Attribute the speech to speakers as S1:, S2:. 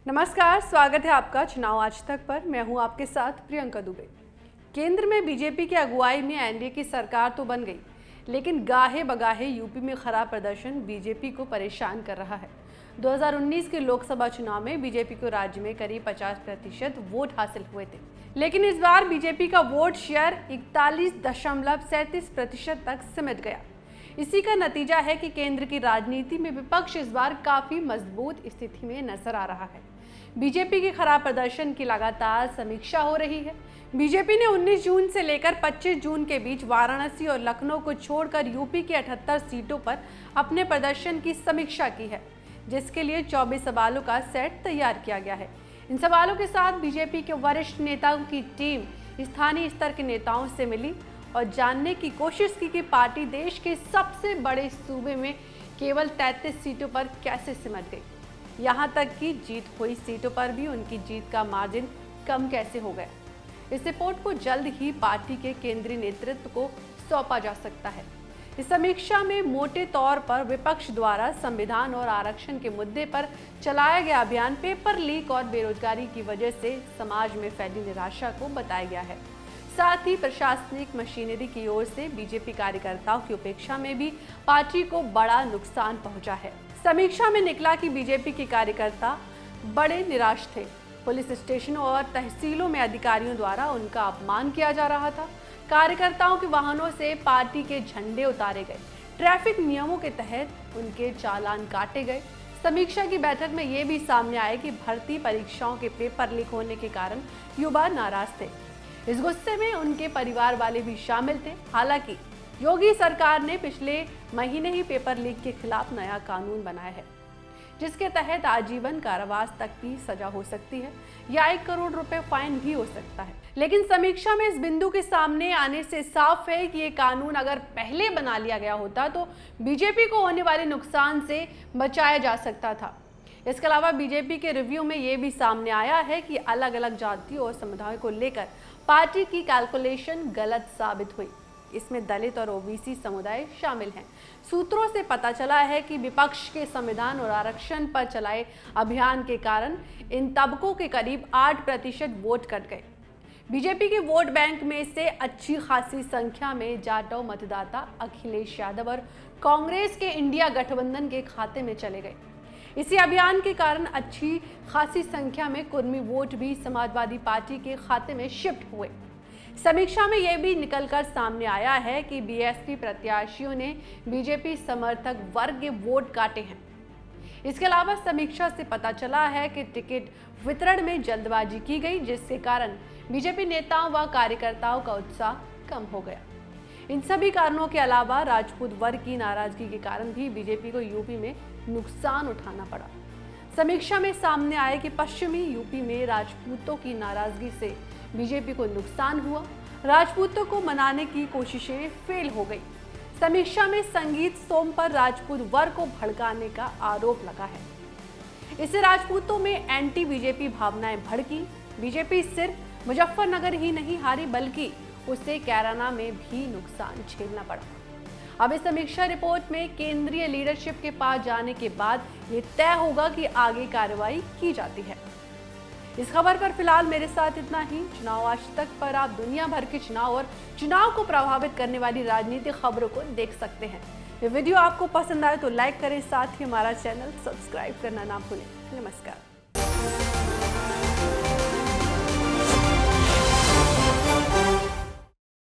S1: नमस्कार, स्वागत है आपका चुनाव आज तक पर। मैं हूं आपके साथ प्रियंका दुबे। केंद्र में बीजेपी की अगुवाई में एनडीए की सरकार तो बन गई, लेकिन गाहे बगाहे यूपी में खराब प्रदर्शन बीजेपी को परेशान कर रहा है। 2019 के लोकसभा चुनाव में बीजेपी को राज्य में करीब 50% वोट हासिल हुए थे, लेकिन इस बार बीजेपी का वोट शेयर 41.37% तक सिमट गया। इसी का नतीजा है कि केंद्र की राजनीति में विपक्ष इस बार काफी मजबूत स्थिति में नजर आ रहा है। बीजेपी के खराब प्रदर्शन की लगातार समीक्षा हो रही है। बीजेपी ने 19 जून से लेकर 25 जून के बीच वाराणसी और लखनऊ को छोड़कर यूपी की 78 सीटों पर अपने प्रदर्शन की समीक्षा की है, जिसके लिए 24 सवालों का सेट तैयार किया गया है। इन सवालों के साथ बीजेपी के वरिष्ठ नेताओं की टीम स्थानीय स्तर के नेताओं से मिली और जानने की कोशिश की कि पार्टी देश के सबसे बड़े सूबे में केवल 33 सीटों पर कैसे सिमट गई। यहां तक कि जीत हुई सीटों पर भी उनकी जीत का मार्जिन कम कैसे हो गया। इस रिपोर्ट को जल्द ही पार्टी के केंद्रीय नेतृत्व को सौंपा जा सकता है। इस समीक्षा में मोटे तौर पर विपक्ष द्वारा संविधान और आरक्षण के मुद्दे पर चलाया गया अभियान, पेपर लीक और बेरोजगारी की वजह से समाज में फैली निराशा को बताया गया है। साथ ही प्रशासनिक मशीनरी की ओर से बीजेपी कार्यकर्ताओं की उपेक्षा में भी पार्टी को बड़ा नुकसान पहुंचा है। समीक्षा में निकला कि बीजेपी के कार्यकर्ता बड़े निराश थे। पुलिस स्टेशनों और तहसीलों में अधिकारियों द्वारा उनका अपमान किया जा रहा था। कार्यकर्ताओं के वाहनों से पार्टी के झंडे उतारे गए, ट्रैफिक नियमों के तहत उनके चालान काटे गए। समीक्षा की बैठक में ये भी सामने आया कि भर्ती परीक्षाओं के पेपर लीक होने के कारण युवा नाराज थे। इस गुस्से में उनके परिवार वाले भी शामिल थे। हालांकि योगी सरकार ने पिछले महीने ही पेपर लीक के खिलाफ नया कानून बनाया है, जिसके तहत आजीवन कारावास तक की सजा हो सकती है या 1 करोड़ रुपए फाइन भी हो सकता है। लेकिन समीक्षा में इस बिंदु के सामने आने से साफ है कि ये कानून अगर पहले बना लिया गया होता तो बीजेपी को होने वाले नुकसान से बचाया जा सकता था। इसके अलावा बीजेपी के रिव्यू में ये भी सामने आया है कि अलग अलग जातियों और समुदायों को लेकर पार्टी की कैलकुलेशन गलत साबित हुई। इसमें दलित और ओबीसी समुदाय शामिल हैं। सूत्रों से पता चला है कि विपक्ष के संविधान और आरक्षण पर चलाए अभियान के कारण इन तबकों के करीब 8% वोट कट गए। बीजेपी के वोट बैंक में से अच्छी खासी संख्या में जाटव मतदाता अखिलेश यादव और कांग्रेस के इंडिया गठबंधन के खाते में चले गए। इसी अभियान के कारण अच्छी खासी संख्या में कुर्मी वोट भी समाजवादी पार्टी के खाते में शिफ्ट हुए। समीक्षा में यह भी निकलकर सामने आया है कि बीएसपी प्रत्याशियों ने बीजेपी समर्थक वर्ग के वोट काटे हैं। इसके अलावा समीक्षा से पता चला है कि टिकट वितरण में जल्दबाजी की गई, जिसके कारण बीजेपी नेताओं व कार्यकर्ताओं का उत्साह कम हो गया। इन सभी कारणों के अलावा राजपूत वर्ग की नाराजगी के कारण भी बीजेपी को यूपी में नुकसान उठाना पड़ा। समीक्षा में सामने आया कि पश्चिमी यूपी में राजपूतों की नाराजगी से बीजेपी को नुकसान हुआ। राजपूतों को मनाने की कोशिशें फेल हो गई। समीक्षा में संगीत सोम पर राजपूत वर्ग को भड़काने का आरोप लगा है। इससे राजपूतों में एंटी बीजेपी भावनाएं भड़की। बीजेपी सिर्फ मुजफ्फरनगर ही नहीं हारी, बल्कि उसे कैराना में भी नुकसान झेलना पड़ा। अब इस समीक्षा रिपोर्ट में केंद्रीय लीडरशिप के पास जाने के बाद ये तय होगा कि आगे कार्रवाई की जाती है। इस खबर पर फिलहाल मेरे साथ इतना ही। चुनाव आज तक पर आप दुनिया भर के चुनाव और चुनाव को प्रभावित करने वाली राजनीतिक खबरों को देख सकते हैं। ये वीडियो आपको पसंद आए तो लाइक करें, साथ ही हमारा चैनल सब्सक्राइब करना ना भूलें। नमस्कार।